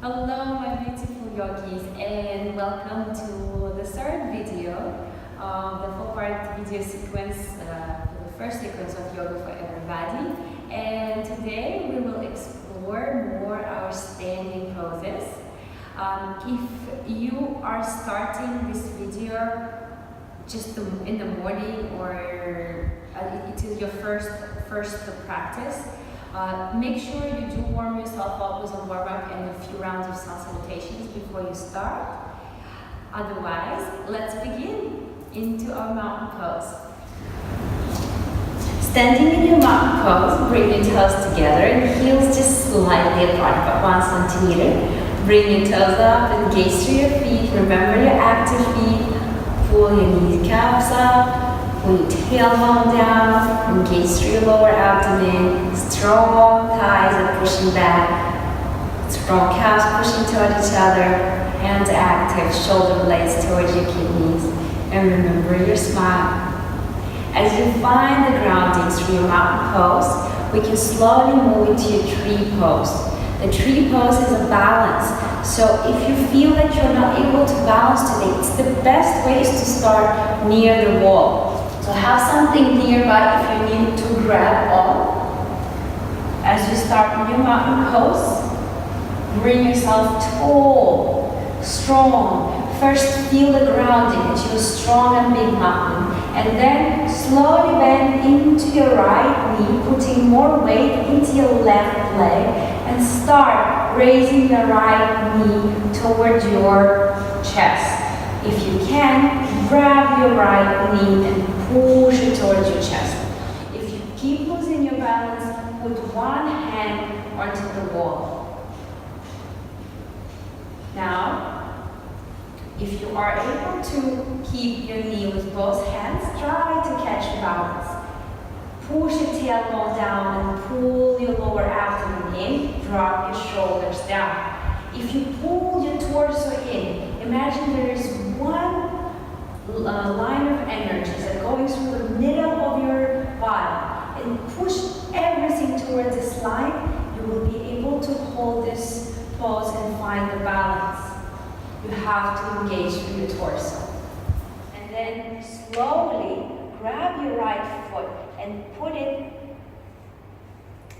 Hello my beautiful yogis and welcome to the third video of the 4-part video sequence, the first sequence of yoga for everybody. And today we will explore more our standing poses. If you are starting this video just in the morning or it is your first practice, make sure you do warm yourself up with a warm-up and a few rounds of sun salutations before you start. Otherwise, let's begin into our mountain pose. Standing in your mountain pose, bring your toes together and heels just slightly apart, about 1 centimeter. Bring your toes up and gaze through your feet. Remember your active feet. Pull your kneecaps up, pull your tailbone down, and gaze through your lower abdomen. Strong thighs are pushing back. Strong calves pushing toward each other. Hands active, shoulder blades towards your kidneys. And remember your smile. As you find the grounding through your mountain pose, we can slowly move into your tree pose. The tree pose is a balance. So if you feel that you're not able to balance today, it's the best way is to start near the wall. So have something nearby if you need to grab on. As you start in your mountain pose, bring yourself tall, strong. First feel the grounding into a strong and big mountain. And then slowly bend into your right knee, putting more weight into your left leg. And start raising the right knee towards your chest. If you can, grab your right knee and push it towards your chest. If you keep losing your balance, put one hand onto the wall. Now, if you are able to keep your knee with both hands, try to catch balance. Push your tailbone down and pull your lower abdomen in. Drop your shoulders down. If you pull your torso in, imagine there is one line of energy that going through the middle of your body. And push everything towards this line. You will be able to hold this pose and find the balance. You have to engage through your torso. And then slowly grab your right foot and put it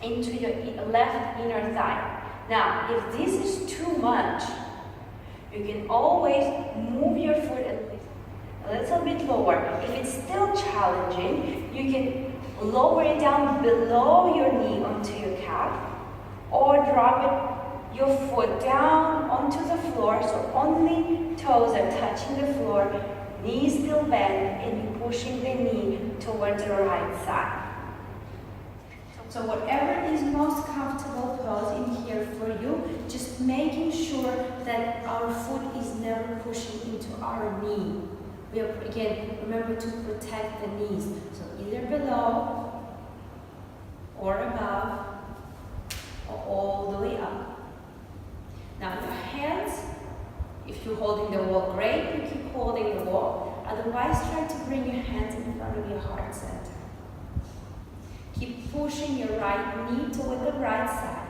into your left inner thigh. Now, if this is too much, you can always move your foot a little bit lower. If it's still challenging, you can lower it down below your knee onto your calf, or drop your foot down onto the floor, so only toes are touching the floor, knees still bend, and you're pushing the knee towards the right side. So whatever is most comfortable pose in here for you, just making sure that our foot is never pushing into our knee. We are, again, remember to protect the knees. So either below or above or all the way up. Now your hands, if you're holding the wall, great, you keep holding the wall. Otherwise, try to bring your hands in front of your heart center. Keep pushing your right knee toward the right side,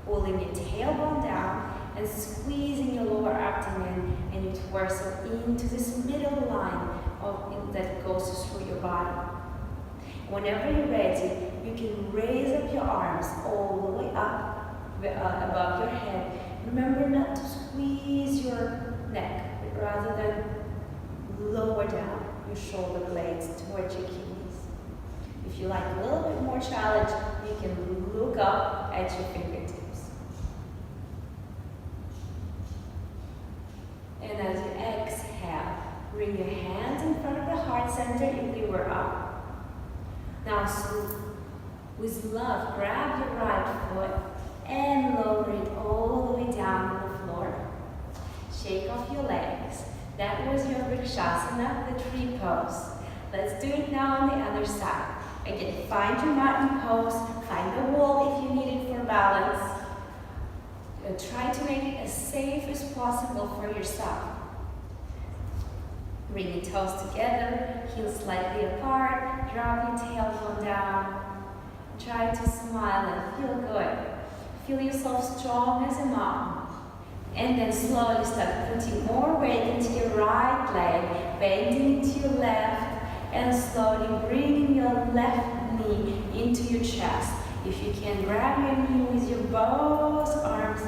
pulling your tailbone down and squeezing your lower abdomen and your torso into this middle line that goes through your body. Whenever you're ready, you can raise up your arms all the way up above your head. Remember not to squeeze your neck, but rather than lower down your shoulder blades towards your kidneys. If you like a little bit more challenge, you can look up at your fingertips. And as you exhale, bring your hands in front of the heart center if you were up. Now, with love, grab your right foot and lower it all the way down to the floor. Shake off your legs. That was your Vrikshasana, the tree pose. Let's do it now on the other side. Again, find your mountain pose, find the wall if you need it for balance. Try to make it as safe as possible for yourself. Bring your toes together, heels slightly apart, drop your tailbone down. Try to smile and feel good. Feel yourself strong as a mountain. And then slowly start putting more weight into your right leg, bending into your left, and slowly bringing your left knee into your chest. If you can grab your knee with your both arms,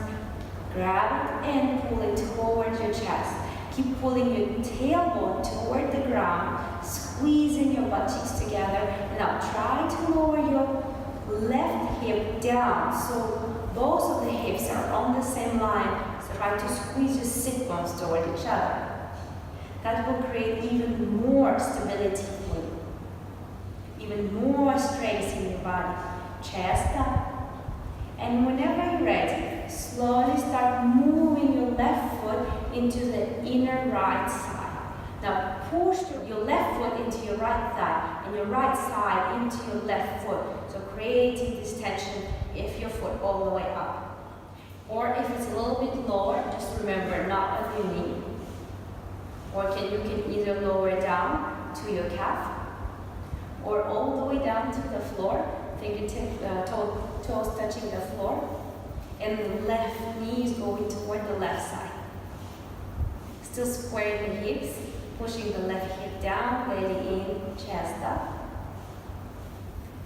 grab it and pull it towards your chest. Keep pulling your tailbone toward the ground, squeezing your butt cheeks together. And now try to lower your left hip down so both of the hips are on the same line. So try to squeeze your sit bones toward each other. That will create even more stability for you, even more strength in your body. Chest up. And whenever you're ready, slowly start moving your left foot into the inner right side. Now push your left foot into your right thigh and your right side into your left foot. So creating this tension if your foot all the way up. Or if it's a little bit lower, just remember not on your knee. Or you can either lower it down to your calf or all the way down to the floor, fingertips, toes touching the floor, and the left knee is going toward the left side. Still squaring the hips, pushing the left hip down, belly in, chest up.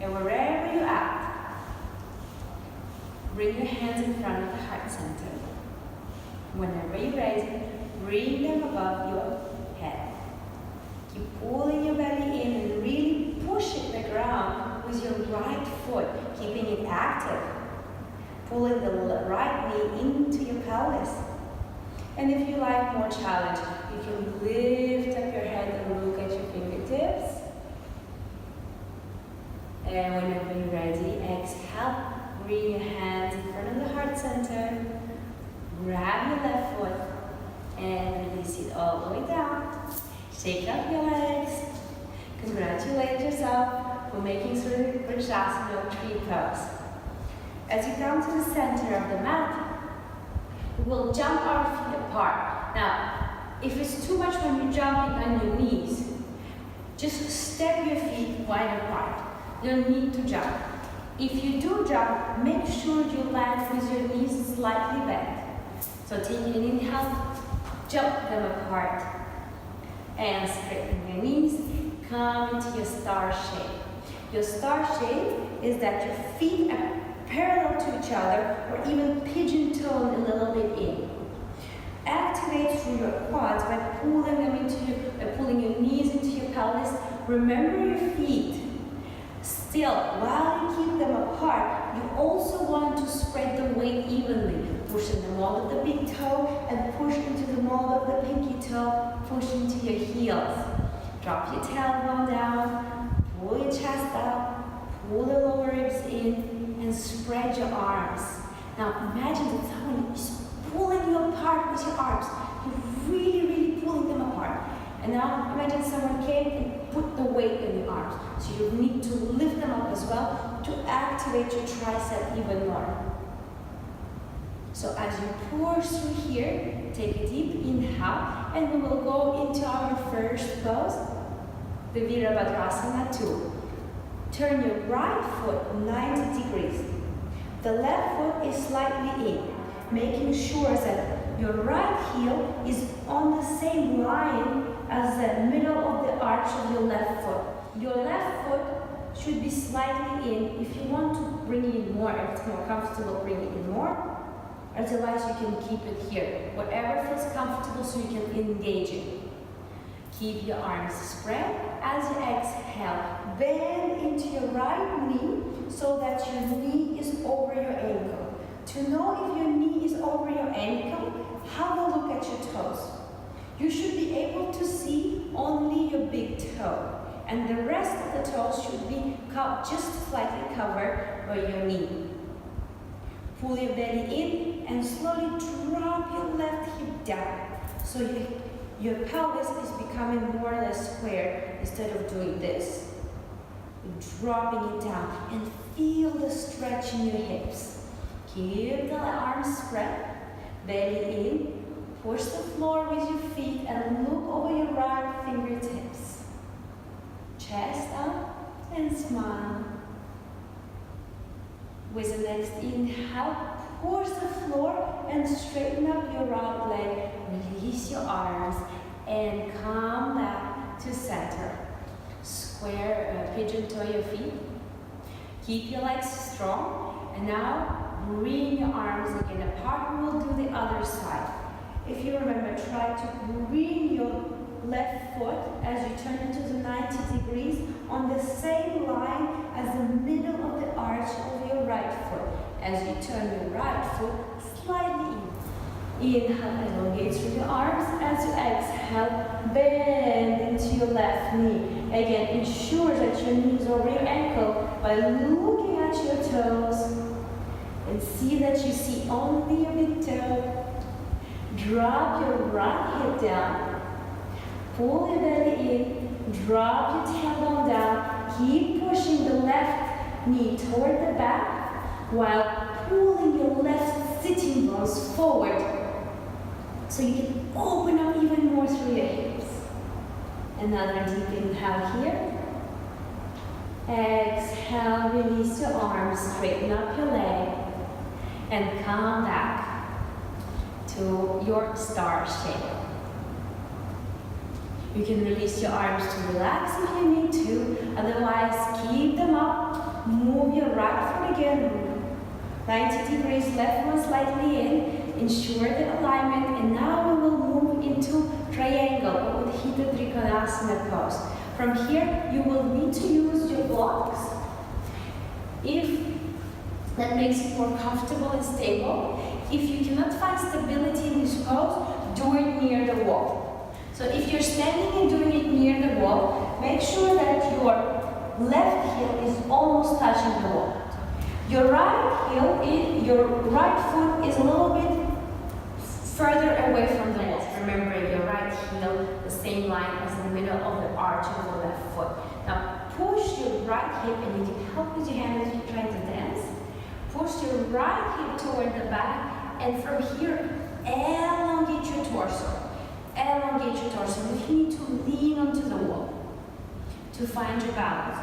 And wherever you're at, bring your hands in front of the heart center. Whenever you're ready, bring them above your head. Keep pulling your belly in and really pushing the ground with your right foot, keeping it active. Pulling the right knee into your pelvis. And if you like more challenge, you can lift up your head and look at your fingertips. And whenever you're ready, exhale. Bring your hands in front of the heart center. Grab your left foot and release it all the way down. Shake up your legs. Congratulate yourself for making through Vrajasana tree pose. As you come to the center of the mat, we'll jump our feet apart. Now, if it's too much when you're jumping on your knees, just step your feet wide apart. You don't need to jump. If you do jump, make sure you land with your knees slightly bent. So take an inhale, jump them apart, and straighten your knees. Come into your star shape. Your star shape is that your feet are parallel to each other or even pigeon-toed a little bit in. Activate through your quads by pulling your knees into your pelvis. Remember your feet. Still, while you keep them apart, you also want to spread the weight evenly. Push in the mold of the big toe and push into the mold of the pinky toe. Push into your heels. Drop your tailbone down. Pull your chest up. Pull the lower ribs in and spread your arms. Now imagine that someone is pulling you apart with your arms. You're really, really pulling them apart. And now imagine someone came and put the weight in your arms. So you need to lift them up as well to activate your tricep even more. So as you pour through here, take a deep inhale and we will go into our first pose, the Virabhadrasana 2. Turn your right foot 90 degrees. The left foot is slightly in, making sure that your right heel is on the same line as the middle of the arch of your left foot. Your left foot should be slightly in. If you want to bring it in more, if it's more comfortable, bring it in more. Otherwise, you can keep it here. Whatever feels comfortable so you can engage it. Keep your arms spread. As you exhale, bend into your right knee so that your knee is over your ankle. To know if your knee is over your ankle, have a look at your toes. You should be able to see only your big toe, and the rest of the toes should be just slightly covered by your knee. Pull your belly in and slowly drop your left hip down. So your pelvis is becoming more or less square instead of doing this. Dropping it down and feel the stretch in your hips. Keep the arms spread, belly in, push the floor with your feet and look over your right fingertips. Chest up and smile. With the next inhale, push the floor and and straighten up your right leg. Release your arms and come back to center. Square, pigeon toe your feet. Keep your legs strong. And now bring your arms again apart. We'll do the other side. If you remember, try to bring your left foot as you turn into the 90 degrees on the same line as the middle of the arch of your right foot. As you turn your right foot slightly in. Inhale, elongate through your arms. As you exhale, bend into your left knee. Again, ensure that your knee is over your ankle by looking at your toes and see that you see only your big toe. Drop your right hip down. Pull your belly in. Drop your tailbone down. Keep pushing the left knee toward the back while pulling your left sitting bones forward so you can open up even more through your hips. Another deep inhale here. Exhale, release your arms, straighten up your leg, and come back to your star shape. You can release your arms to relax if you need to, otherwise keep them up. Move your right foot again, 90 degrees, left one slightly in. Ensure the alignment, and now we will move into triangle or Utthita Trikonasana pose. From here, you will need to use your blocks. If that makes you more comfortable and stable. If you cannot find stability in this pose, do it near the wall. So if you're standing and doing it near the wall, make sure that your left heel is almost touching the wall. Your right foot is a little bit further away from the wall. Remember, your right heel, the same line as the middle of the arch of the left foot. Now push your right hip, and you can help with your hand if you're trying to dance. Push your right hip toward the back, and from here, elongate your torso. Elongate your torso. If you need to lean onto the wall to find your balance.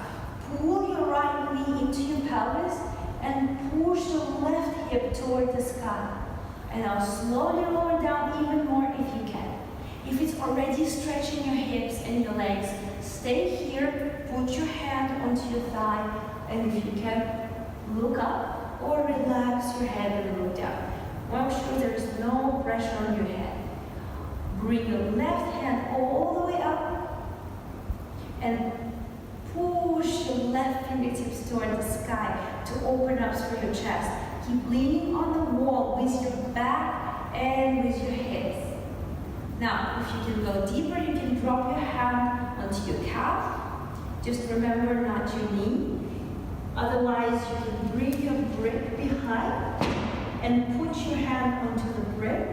Pull your right knee into your pelvis and push your left hip toward the sky. And now slowly lower down even more if you can. If it's already stretching your hips and your legs, stay here, put your hand onto your thigh, and if you can, look up or relax your head and look down. Make sure there is no pressure on your head. Bring your left hand all the way up and push your left fingertips toward the sky to open up through your chest. Keep leaning on the wall with your back and with your hips. Now, if you can go deeper, you can drop your hand onto your calf. Just remember not your knee. Otherwise, you can bring your brick behind and put your hand onto the brick.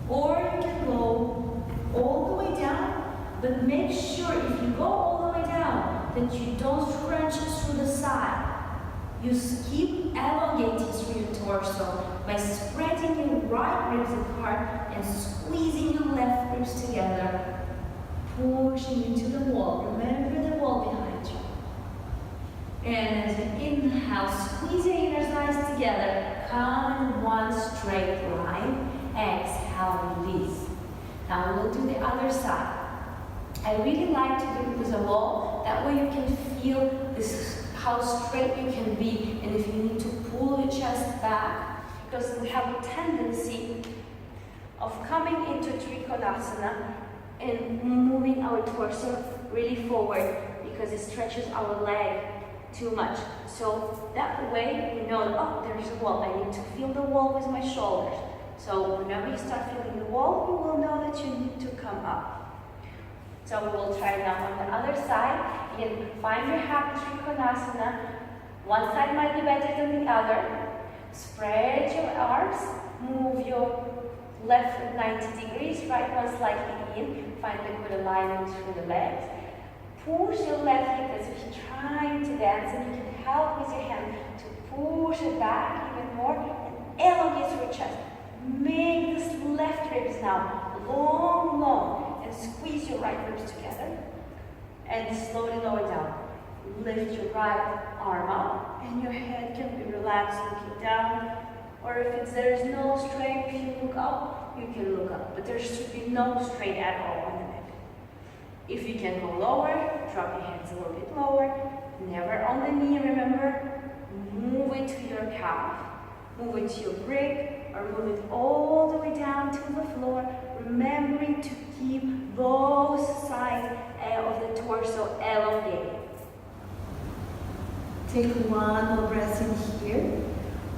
Or you can go all the way down, but make sure if you go all the way down that you don't crunch through the side. You keep elongating through your torso by spreading your right ribs apart and squeezing your left ribs together, pushing into the wall. Remember the wall behind you. And as you inhale, squeeze your inner thighs together. Come in one straight line. Exhale, release. Now we'll do the other side. I really like to do it with a wall. That way you can feel this, how straight you can be, and if you need to pull your chest back, because we have a tendency of coming into Trikonasana and moving our torso really forward because it stretches our leg too much. So that way we know, oh, there's a wall. I need to feel the wall with my shoulders. So whenever you start feeling the wall, you will know that you need to come up. So we will try now on the other side. Again, find your happy Trikonasana. One side might be better than the other. Spread your arms. Move your left foot 90 degrees, right one slightly in. Find a good alignment through the legs. Push your left hip as if you're trying to dance, and you can help with your hand to push it back even more and elongate through your chest. Make this left ribs now long, long, and squeeze your right ribs together. And slowly lower down. Lift your right arm up, and your head can be relaxed looking down, or Or if there is no strain, if you look up, you can look up. But there should be no strain at all on the neck. If you can go lower, drop your hands a little bit lower. Never on the knee, remember. Move it to your calf. Move it to your brick, or move it all the way down to the floor. Remembering to keep both sides of the torso elongated. Take one more breath in here.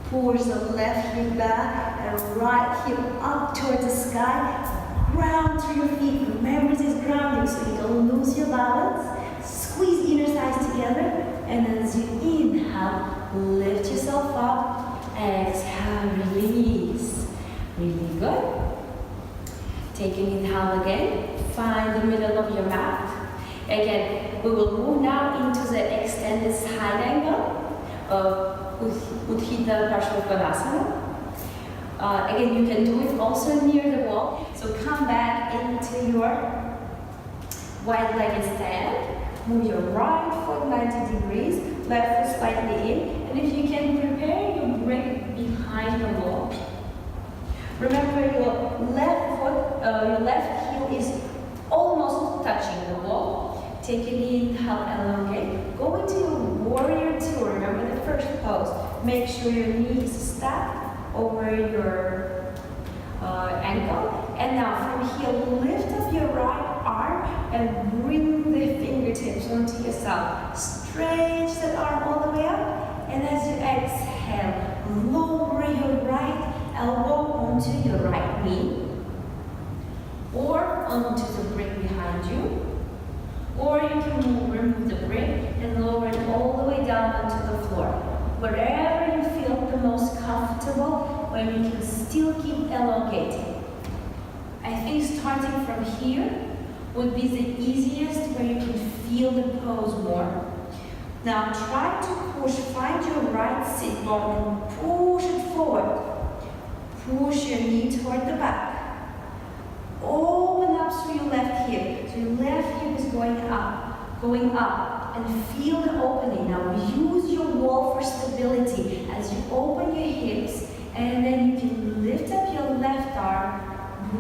Push the left hip back and right hip up toward the sky. Ground through your feet. Remember this grounding so you don't lose your balance. Squeeze inner thighs together. And as you inhale, lift yourself up. Exhale, release. Really good. Take an inhale again. Find the middle of your mat. Again, we will move now into the extended side angle. Uddhita Parshvottanasana. Again, you can do it also near the wall. So come back into your wide-legged stand. Move your right foot 90 degrees, left foot slightly in. And if you can, prepare your brick behind the wall. Remember, your left heel is almost touching the wall. Take an inhale, elongate. Go into your warrior two. Remember the first pose. Make sure your knee is stacked over your ankle. And now from here, lift up your right arm and bring the fingertips onto yourself. Stretch that arm all the way up. And as you exhale, lower your right elbow onto your right knee. Or onto the brick behind you. Or you can remove the brick and lower it all the way down onto the floor. Wherever you feel the most comfortable, where you can still keep elongating. I think starting from here would be the easiest, where you can feel the pose more. Now try to push, find your right sit bone and push it forward. Push your knee toward the back. Open up through your left hip. So your left hip is going up, and feel the opening. Now use your wall for stability as you open your hips, and then you can lift up your left arm,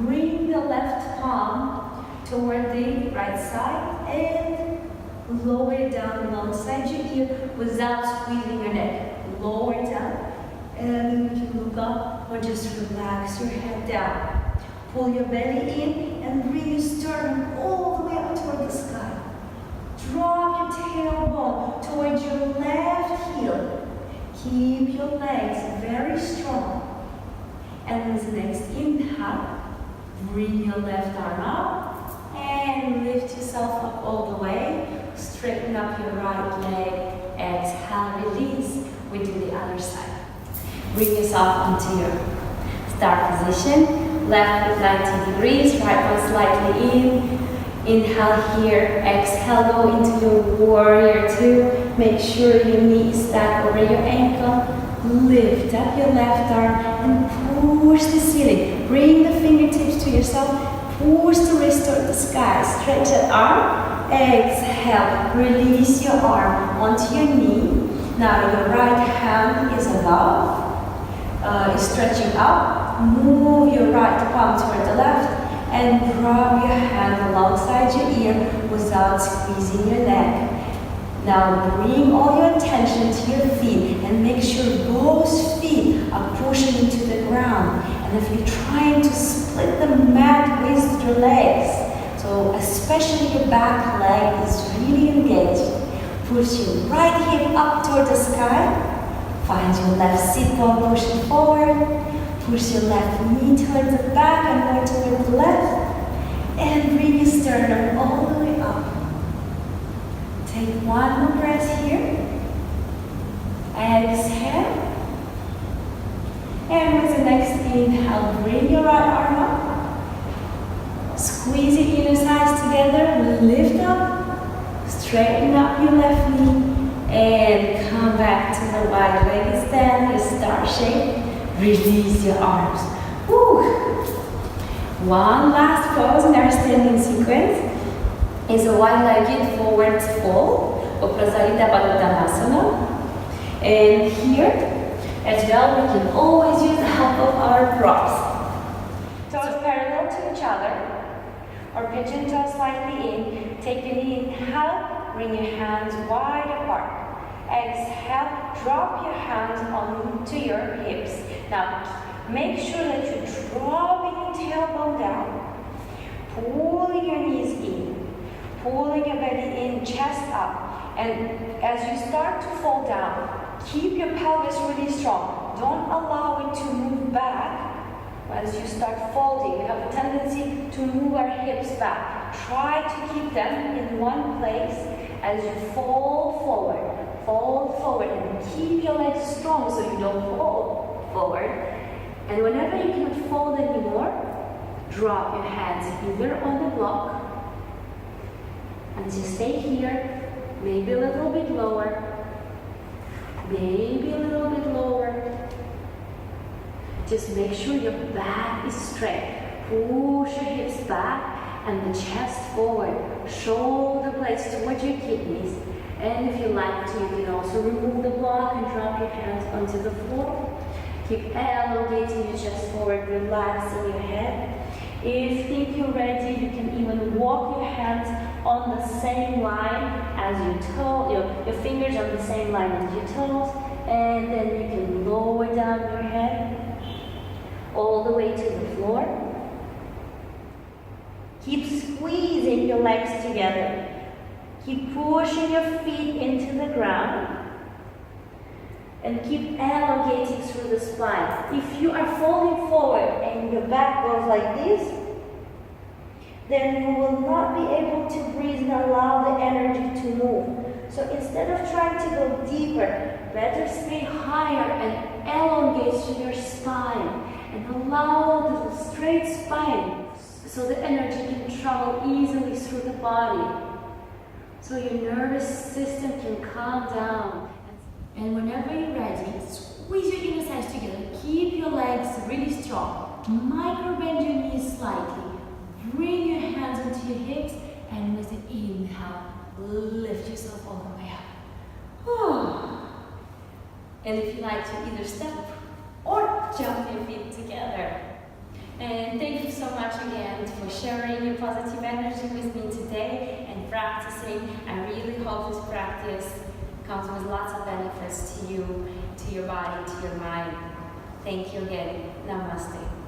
bring the left palm toward the right side, and lower it down alongside your ear without squeezing your neck. Lower it down, and you can look up or just relax your head down. Pull your belly in and bring your sternum all the way up toward the sky. Drop your tailbone towards your left heel. Keep your legs very strong. And with the next inhale, bring your left arm up and lift yourself up all the way. Straighten up your right leg. Exhale, release. We do the other side. Bring yourself into your start position. Left foot 90 degrees, right one slightly in. Inhale here, exhale, go into your warrior two. Make sure your knee is stacked over your ankle. Lift up your left arm and push the ceiling. Bring the fingertips to yourself. Push the wrist toward the sky. Stretch that arm. Exhale, release your arm onto your knee. Now your right hand is above. Is stretching up. Move your right palm toward the left and grab your hand alongside your ear without squeezing your neck. Now bring all your attention to your feet and make sure both feet are pushing into the ground. And if you're trying to split the mat with your legs, so especially your back leg is really engaged, push your right hip up toward the sky. Find your left sit bone pushing forward. Push your left knee toward the back and more toward the left. And bring your sternum all the way up. Take one more breath here. Exhale. And with the next inhale, bring your right arm up. Squeeze your inner thighs together. Lift up. Straighten up your left knee. And come back to the wide-legged stand, your star shape. Release your arms. Woo. One last pose in our standing sequence is a wide-legged forward fold, or Prasarita Padottanasana. And here, As well, we can always use the help of our props. Toes parallel to each other, or pigeon toes slightly in. Take your knee, inhale, bring your hands wide apart. Exhale, drop your hands onto your hips. Now, make sure that you're dropping your tailbone down, pulling your knees in, pulling your belly in, chest up. And as you start to fall down, keep your pelvis really strong. Don't allow it to move back. As you start folding, we have a tendency to move our hips back. Try to keep them in one place as you fold forward. Fold forward and keep your legs strong so you don't fold forward. And whenever you cannot fold anymore, drop your hands either on the block and just stay here, maybe a little bit lower, maybe a little bit lower. Just make sure your back is straight. Push your hips back and the chest forward. Shoulder blades towards your kidneys. And if you like to, you can also remove the block and drop your hands onto the floor. Keep elongating your chest forward, relaxing your head. If you think you're ready, you can even walk your hands on the same line as your toe, your fingers on the same line as your toes. And then you can lower down your head all the way to the floor. Keep squeezing your legs together. Keep pushing your feet into the ground. And keep elongating through the spine. If you are falling forward and your back goes like this, then you will not be able to breathe and allow the energy to move. So instead of trying to go deeper, better stay higher and elongate through your spine. And allow the straight spine so the energy can travel easily through the body. So your nervous system can calm down. And whenever you're ready, squeeze your inner thighs together. Keep your legs really strong. Micro bend your knees slightly. Bring your hands into your hips. And with an inhale, lift yourself all the way up. And if you like to either step or jump your feet together. And thank you so much again for sharing your positive energy with me today and practicing. I really hope this practice comes with lots of benefits to you, to your body, to your mind. Thank you again. Namaste.